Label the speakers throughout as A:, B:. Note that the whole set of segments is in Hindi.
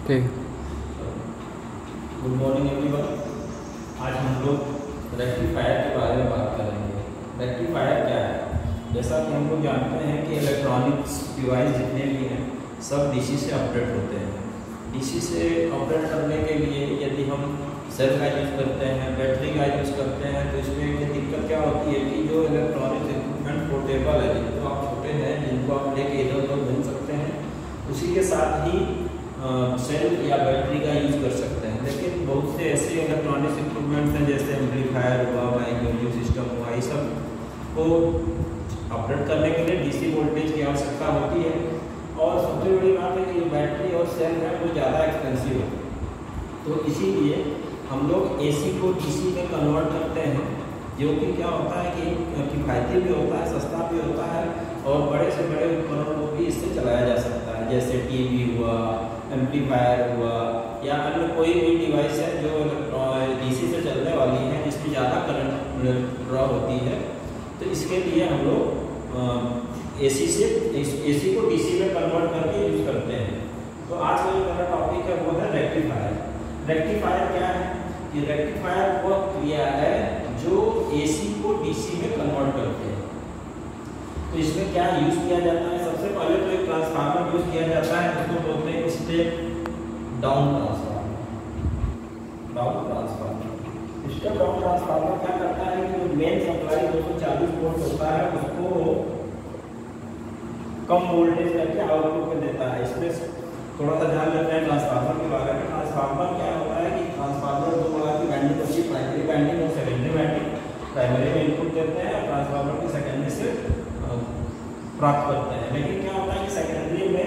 A: ठीक।
B: Good morning everyone. आज हम लोग रेक्टिफायर के बारे में बात करेंगे। रेक्टिफायर क्या है? जैसा कि हम लोग जानते हैं कि इलेक्ट्रॉनिक्स डिवाइस जितने भी हैं सब डीसी से ऑपरेट होते हैं। डीसी से ऑपरेट करने के लिए यदि हम सेल का यूज़ करते हैं, बैटरी का यूज़ करते हैं, तो इसमें एक दिक्कत क्या होती है कि जो इलेक्ट्रॉनिक्स इक्विपमेंट पोर्टेबल है, जिनको आप छोटे हैं, जिनको आप लेके इधर उधर घूम सकते हैं, उसी के साथ ही सेल या बैटरी का यूज़ कर सकते हैं। लेकिन बहुत से ऐसे इलेक्ट्रॉनिक्स इक्विपमेंट्स हैं जैसे एम्पलीफायर हुआ, माइक म्यूजिक सिस्टम हुआ, ये सब को ऑपरेट करने के लिए डीसी वोल्टेज की आवश्यकता होती है। और सबसे बड़ी बात है कि जो बैटरी और सेल है वो ज़्यादा एक्सपेंसिव है, तो इसीलिए हम लोग एसी को डीसी में कन्वर्ट करते हैं, जो कि क्या होता है कि किफ़ायती भी होता है, सस्ता भी होता है और बड़े से बड़े उपकरण को भी इससे चलाया जा सकता है, जैसे टीवी हुआ, एम्पलीफायर हुआ या अन्य कोई भी डिवाइस है जो डीसी से चलने वाली है, जिसमें ज़्यादा करंट ड्रॉ होती है। तो इसके लिए हम लोग एसी को डीसी में कन्वर्ट करके यूज़ करते हैं। तो आज का जो मेरा टॉपिक है वो है रेक्टिफायर। रेक्टिफायर क्या है? कि रेक्टिफायर वह क्रिया है जो एसी को डीसी में कन्वर्ट करते हैं। तो इसमें क्या यूज़ किया जाता है? सबसे पहले तो एक ट्रांसफार्मर यूज़ किया जाता है, उसको बोलते हैं step down transformer. Down transformer step down transformer क्या करता है कि जो मेन सप्लाई 240 वोल्ट होता है उसको कम वोल्टेज करके आउटपुट में देता है। इसमें थोड़ा सा ध्यान देते हैं ट्रांसफार्मर के बारे में। ट्रांसफार्मर क्या होता है कि ट्रांसफार्मर दो प्रकार की वाइंडिंग होती है, प्राइमरी वाइंडिंग और सेकेंडरी वाइंडिंग। प्राइमरी में इनपुट देते हैं, ट्रांसफार्मर की सेकेंडरी से प्राप्त करते हैं। लेकिन क्या होता है कि सेकेंडरी में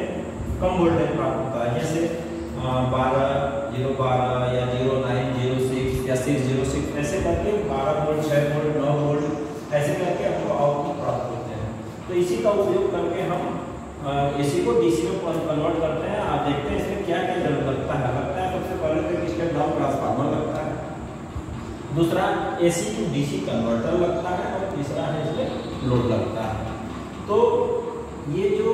B: कम वोल्टेज प्राप्त होता है, जैसे 12 या 0906 या 606 ऐसे करके 12 वोल्ट, 6 वोल्ट, 9 वोल्ट ऐसे करके हमको आउटपुट प्राप्त होते हैं। तो इसी का उपयोग करके हम एसी को डीसी में कन्वर्ट करते हैं। आप देखते हैं इसमें क्या क्या जरूरत लगता है। सबसे पहले तो एक स्टेप डाउन ट्रांसफार्मर लगता है, दूसरा एसी टू डीसी कन्वर्टर लगता है और तीसरा है इसमें लोड लगता है। तो ये जो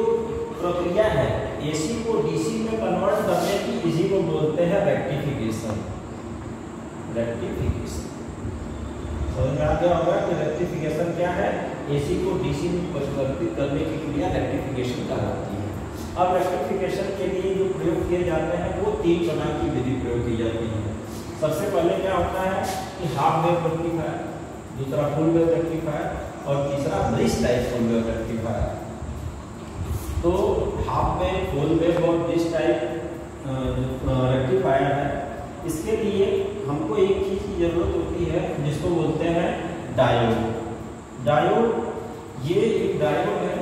B: प्रक्रिया है एसी को डीसी में कन्वर्ट करने की, इसी को बोलते हैं रेक्टिफिकेशन। रेक्टिफिकेशन समझ में आ गया होगा कि रेक्टिफिकेशन क्या है? एसी को डीसी में परिवर्तित करने की क्रिया रेक्टिफिकेशन कहलाती है। अब रेक्टिफिकेशन के लिए जो प्रयोग किए जाते हैं वो 3 प्रकार की विधि प्रयोग की जाती है। सबसे पहले क्या होता है कि हाफ वेव रेक्टिफायर, दूसरा फुल वेव रेक्टिफायर और तीसरा bridge type full wave rectifier. तो हाफ वेव, फुल वेव और ब्रिज टाइप रेक्टिफायर है, इसके लिए हमको एक चीज की जरूरत होती है जिसको बोलते हैं डायोड। डायोड ये एक डायोड है,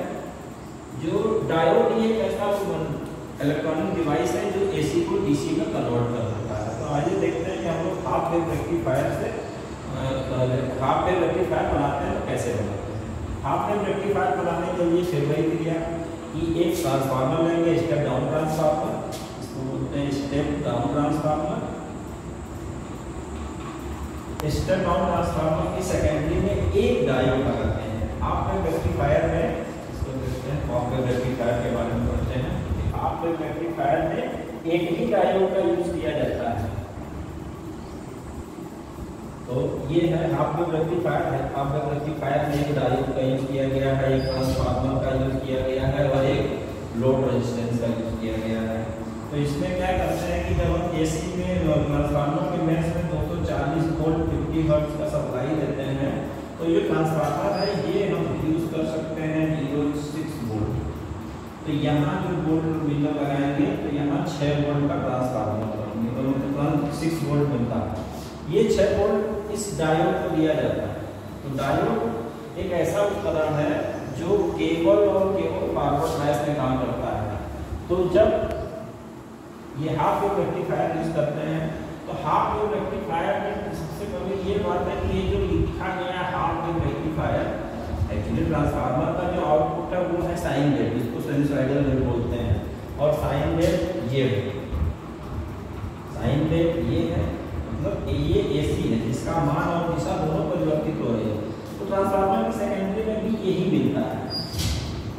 B: जो डायोड ये एक ऐसा इलेक्ट्रॉनिक डिवाइस है जो एसी को डीसी में कन्वर्ट कर देता है। तो आइए देखते हैं कि हम लोग हाफ वेव रेक्टिफायर बनाते हैं तो कैसे बनाते हैं। हाफ वेव रेक्टिफायर बनाने के लिए फिर वही क्रिया कि एक ट्रांसफार्मर लेंगे, स्टेप डाउन ट्रांसफार्मर, इसको बोलते हैं step down transformer. Step down transformer की सेकेंडरी में एक डायोड लगाते हैं। हाफ वेव रेक्टिफायर में इसको देखते हैं, हाफ वेव रेक्टिफायर के बारे में पढ़ते हैं। हाफ वेव रेक्टिफायर में एक ही डायोड का यूज किया जाता है। तो ये है हाफ वेव रेक्टिफायर है। हाफ वेव रेक्टिफायर में एक डायोड का यूज किया गया है, एक ट्रांसफार्मर का यूज किया गया है और एक लोड रेजिस्टेंस का यूज किया गया है। तो इसमें क्या करते हैं कि जब हम एसी में ट्रांसफार्मर के मेंस में 240 वोल्ट 50 हर्ट्ज का सप्लाई देते हैं, तो ये ट्रांसफार्मर है ये हम यूज कर सकते हैं 06 वोल्ट। तो यहाँ जो वोल्ट मीटर लगाएंगे तो यहाँ 6 वोल्ट का ट्रांसफार्मर तुरंत 6 वोल्ट मिलता है। ये 6 वोल्ट इस डायोड को दिया जाता है। तो डायोड एक ऐसा उपकरण है जो केवल और केवल फॉरवर्ड बायस में काम करता है। तो जब ये हाफ वेव रेक्टिफायर यूज करते हैं तो हाफ वेव रेक्टिफायर में सबसे पहले ये बात है कि ये जो लिखा गया half wave rectifier, actually transformer का जो आउटपुट है वो है साइन वेव, जिसको साइनसॉइडल वेव बोलते हैं। और साइन वेव ये है, साइन वेव ये है, मतलब ये एसी है जिसका मान और दिशा दोनों परिवर्तित हो रही है। तो ट्रांसफार्मर की सेकेंडरी में भी यही मिलता है।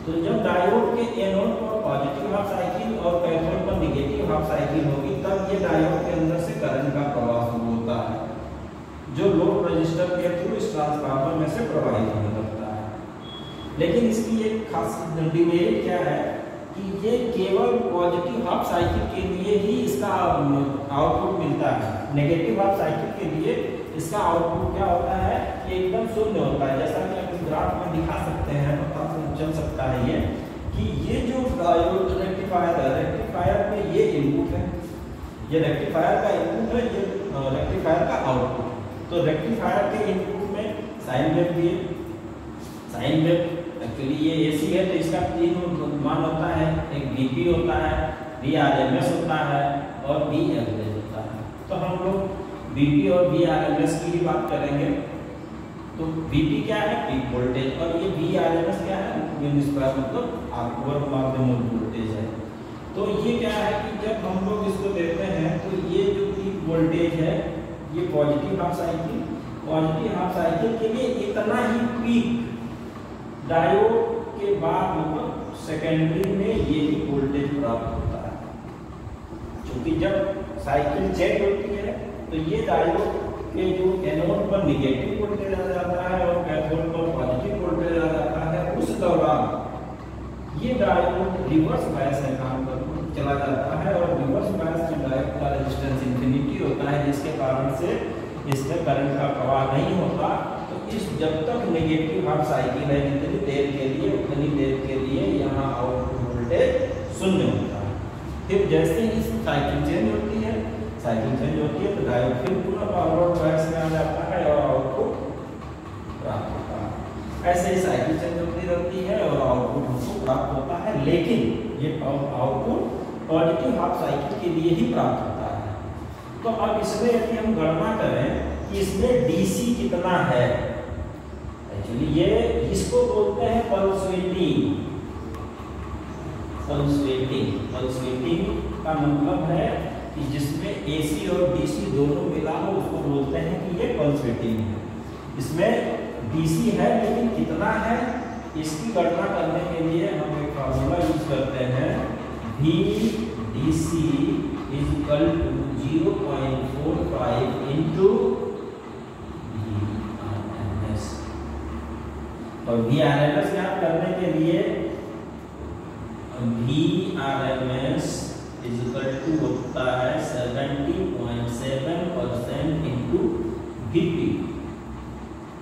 B: तो जब डायोड के एनोड पर पॉजिटिव हाफ साइकिल और कैथोड पर नेगेटिव हाफ साइकिल होगी तब ये डायोड के अंदर से करंट का प्रवाह शुरू होता है, जो लोड रजिस्टर के थ्रू इस ट्रांसफार्मर में से प्रवाहित होने लगता है। लेकिन इसकी एक खास डिमेरिट क्या है कि ये केवल पॉजिटिव हाफ साइकिल के लिए ही इसका आउटपुट मिलता है। नेगेटिव हाफ साइकिल के लिए इसका आउटपुट क्या होता है कि एकदम शून्य होता है। जैसा कि आप इस ग्राफ में दिखा सकते हैं, पता चल सकता है ये कि ये जो डायोड रेक्टिफायर है, रेक्टिफायर में ये इनपुट है, ये रेक्टिफायर का इनपुट है, ये रेक्टिफायर का आउटपुट। तो रेक्टिफायर के इनपुट में साइन वेव भी है। साइन वेव एक्चुअली ये एसी है तो इसका तीन मान होता है, एक बीपी होता है, वीआरएमएस होता है और वी एवरेज होता है। तो हम लोग बीपी और वीआरएमएस की ही बात करेंगे। तो बीपी क्या है, पीक वोल्टेज, और ये वीआरएमएस क्या है, मीन स्क्वायर मतलब आउटवर्ड माध्यम वोल्टेज है। तो ये क्या है कि जब हम लोग इसको देखते हैं तो ये जो पीक वोल्टेज है ये positive half cycle, positive half cycle के लिए इतना ही पीक डायोड के बाद मतलब सेकेंडरी में ये ही वोल्टेज प्राप्त होता है। क्योंकि जब साइकिल चेंज होती है तो ये डायोड के जो एनोड पर नेगेटिव वोल्टेज आ जाता है और कैथोड पर पॉजिटिव वोल्टेज आ जाता है, उस दौरान ये डायोड रिवर्स बायस में काम कर चला जाता है और रिवर्स बायस में डायोड का रेजिस्टेंस इंफिनिटी होता है, जिसके कारण से इसमें करंट का प्रवाह नहीं होता। तो इस जब तक नेगेटिव हाफ साइकिल है जितनी देर के लिए उतनी देर के लिए यहाँ आउटपुट वोल्टेज शून्य होता है। फिर जैसे ही साइकिल चेंज होती है तो डायोड फिर पूरा फॉरवर्ड बायस में आ जाता है और आउटपुट प्राप्त होता है। ऐसे ही साइकिल चेंज होती रहती है और आउटपुट हमको प्राप्त होता है, लेकिन ये आउटपुट पॉजिटिव हाफ साइकिल के लिए ही प्राप्त होता है। तो अब इसमें यदि हम गणना करें कि इसमें डीसी कितना है, एक्चुअली ये इसको बोलते हैं पल्सेटिंग। पल्सेटिंग का मतलब है कि जिसमें एसी और डीसी दोनों मिला हो उसको बोलते हैं कि ये पल्सेटिंग है। इसमें डीसी है लेकिन कितना है, इसकी गणना करने के लिए हम एक फार्मूला यूज करते हैं, V DC is equal to 0.45 into VRMS। और VRMS ज्ञात करने के लिए VRMS is equal to होता है 70.7% into VP।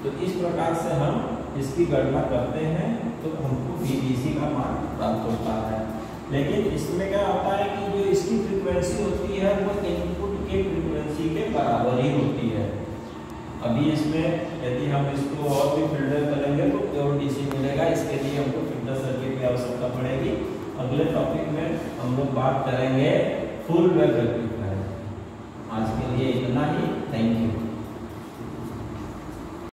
B: तो इस प्रकार से हम इसकी गणना करते हैं तो हमको VDC का मान प्राप्त होता है। लेकिन इसमें क्या होता है कि जो इसकी फ्रीक्वेंसी होती है वो इनपुट के फ्रीक्वेंसी के बराबर ही होती है। अभी इसमें यदि हम इसको और भी फिल्टर करेंगे तो प्योर डीसी मिलेगा, इसके लिए हमको फिल्टर सर्किट की आवश्यकता पड़ेगी। अगले टॉपिक में हम लोग बात करेंगे फुल वेव रेक्टिफायर। आज के लिए इतना ही, थैंक यू।